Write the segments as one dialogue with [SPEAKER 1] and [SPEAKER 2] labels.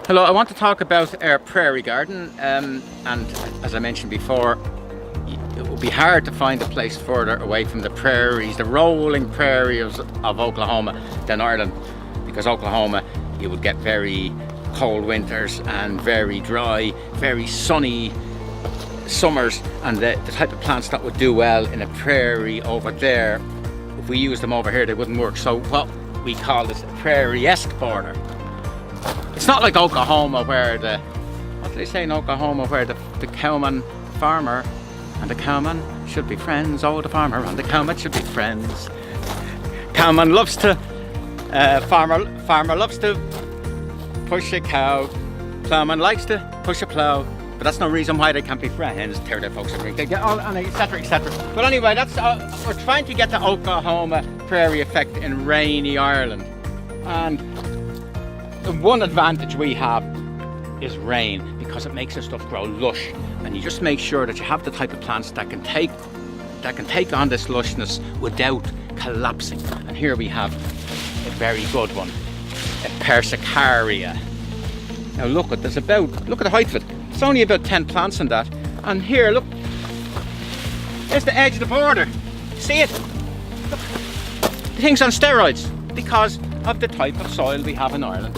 [SPEAKER 1] Hello, I want to talk about our prairie garden, and as I mentioned before, it would be hard to find a place further away from the prairies, the rolling prairies of Oklahoma than Ireland, because Oklahoma you would get very cold winters and very dry, very sunny summers, and the type of plants that would do well in a prairie over there, if we used them over here, they wouldn't work. So what we call this a prairie-esque border. It's not like Oklahoma where what do they say in Oklahoma, where the cowman farmer and the cowman should be friends. Oh, the farmer and the cowman should be friends. Cowman loves to, farmer loves to push a cow. Plowman likes to push a plow. But that's no reason why they can't be friends. Tear their folks and they get all, and etc, etc. But anyway, that's we're trying to get the Oklahoma prairie effect in rainy Ireland. And the one advantage we have is rain, because it makes the stuff grow lush, and you just make sure that you have the type of plants that can take on this lushness without collapsing. And here we have a very good one, a Persicaria. Now look at this, look at the height of it. It's only about 10 plants in that. And here, look, there's the edge of the border. See it? Look, the thing's on steroids because of the type of soil we have in Ireland.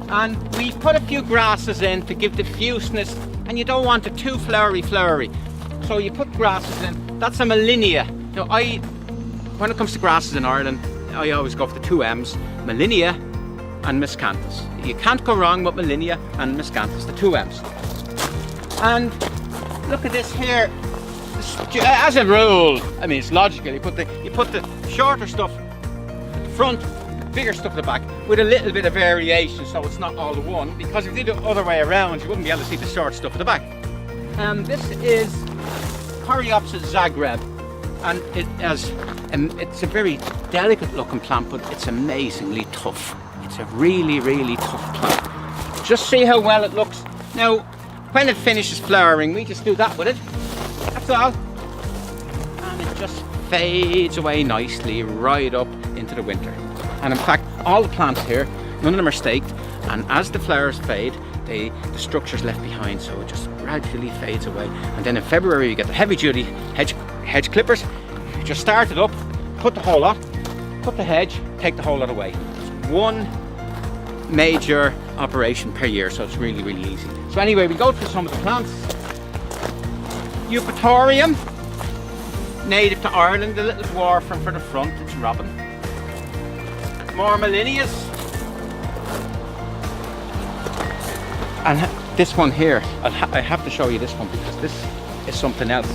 [SPEAKER 1] And we put a few grasses in to give diffuseness, and you don't want it too flowery. So you put grasses in. That's a Molinia. Now when it comes to grasses in Ireland, I always go for the two M's, Molinia and Miscanthus. You can't go wrong with Molinia and Miscanthus, the two M's. And look at this here. As a rule, I mean, it's logical. You put the shorter stuff front, bigger stuff at the back, with a little bit of variation, so it's not all one. Because if you did it the other way around, you wouldn't be able to see the short stuff at the back. This is Coreopsis Zagreb, and it's a very delicate looking plant, but it's amazingly tough. It's a really, really tough plant. Just see how well it looks. Now, when it finishes flowering, we just do that with it. That's all. And it just fades away nicely right up into the winter. And in fact, all the plants here, none of them are staked. And as the flowers fade, the structure's left behind, so it just gradually fades away. And then in February, you get the heavy-duty hedge clippers. You just start it up, cut the whole lot, cut the hedge, take the whole lot away. It's one major operation per year, so it's really, really easy. So anyway, we go through some of the plants. Eupatorium, native to Ireland, the little dwarf for the front, it's robin. More Molinias. And this one here, I have to show you this one because this is something else.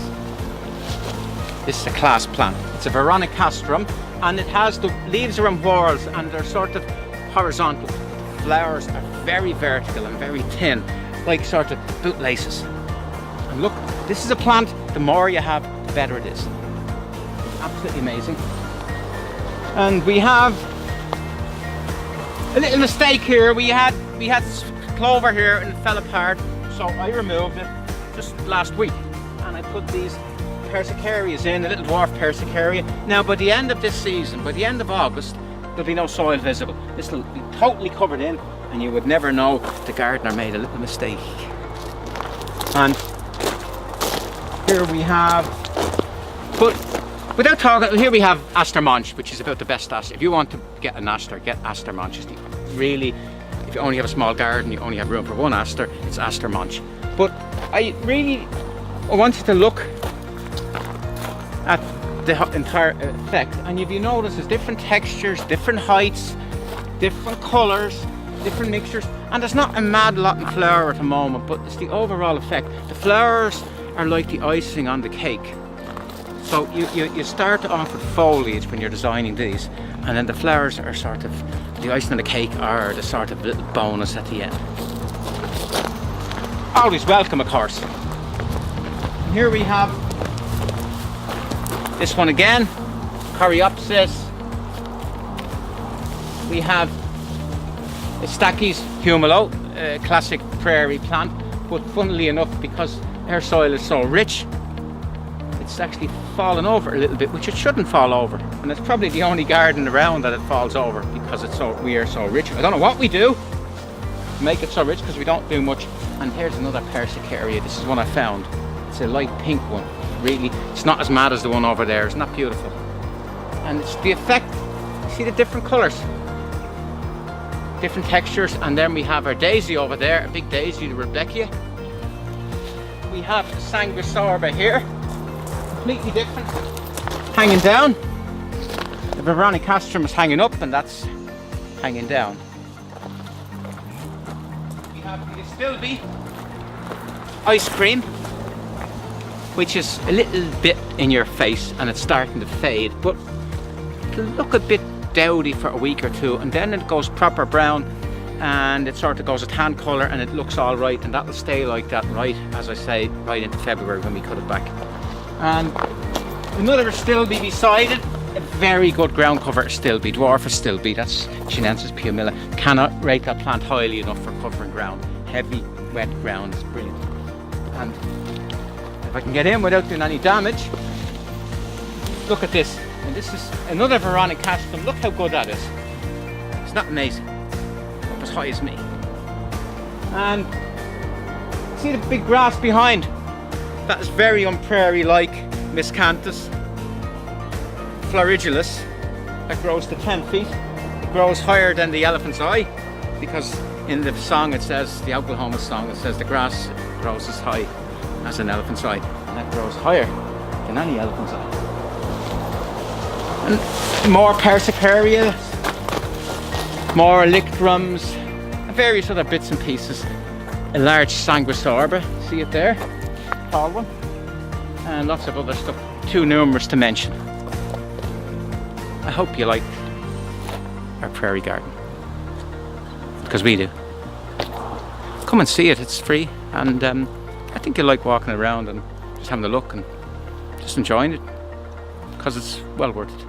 [SPEAKER 1] This is a class plant. It's a Veronicastrum, and it has the leaves are in whorls and they're sort of horizontal. Flowers are very vertical and very thin, like sort of bootlaces. And look, this is a plant, the more you have, the better it is. Absolutely amazing. And we have a little mistake here. We had clover here and it fell apart, so I removed it just last week, and I put these Persicarias in, a little dwarf Persicaria. Now by the end of this season, by the end of August, there'll be no soil visible. This will be totally covered in, and you would never know the gardener made a little mistake. And here we have, but without talking, here we have Aster Monch, which is about the best aster. If you want to get an aster, get Aster Monch. Really, if you only have a small garden, you only have room for one aster, it's Aster Monch. But I wanted to look at the entire effect, and if you notice, there's different textures, different heights, different colours, different mixtures, and there's not a mad lot in flower at the moment, but it's the overall effect. The flowers are like the icing on the cake. So you start off with foliage when you're designing these, and then the flowers are sort of the icing on the cake, or the sort of little bonus at the end. Always welcome, of course. And here we have this one again, Coreopsis. We have a Stachys Hummelo, a classic prairie plant, but funnily enough, because our soil is so rich, it's actually fallen over a little bit, which it shouldn't fall over. And it's probably the only garden around that it falls over because we are so rich. I don't know what we do. make it so rich because we don't do much. And here's another Persicaria. This is one I found. It's a light pink one. Really, it's not as mad as the one over there. Isn't that beautiful? And it's the effect. See the different colours, different textures. And then we have our daisy over there, a big daisy, the Rudbeckia. We have a Sanguisorba here, completely different, hanging down. The Veronicastrum is hanging up, and that's hanging down. We have the Astilbe Ice Cream, which is a little bit in your face and it's starting to fade, but it'll look a bit dowdy for a week or two, and then it goes proper brown and it sort of goes a tan colour and it looks all right, and that will stay like that, right, as I say, right into February when we cut it back. And another Astilbe beside it, a very good ground cover Astilbe, dwarf Astilbe, that's chinensis pumila. Cannot rate that plant highly enough for covering ground. Heavy, wet ground is brilliant. And if I can get in without doing any damage, look at this. And this is another Veronicastrum. Look how good that is. It's not amazing. Up as high as me. And see the big grass behind? That is very prairie-like Miscanthus floridulus that grows to 10 feet. It grows higher than the elephant's eye, because in the song it says, the Oklahoma song, it says the grass grows as high as an elephant's eye, and that grows higher than any elephant's eye. And more Persicaria, more Lythrums, and various other bits and pieces. A large Sanguisorba, see it there, tall one, and lots of other stuff, too numerous to mention. I hope you like our prairie garden, because we do. Come and see it, it's free, and I think you'll like walking around and just having a look and just enjoying it, because it's well worth it.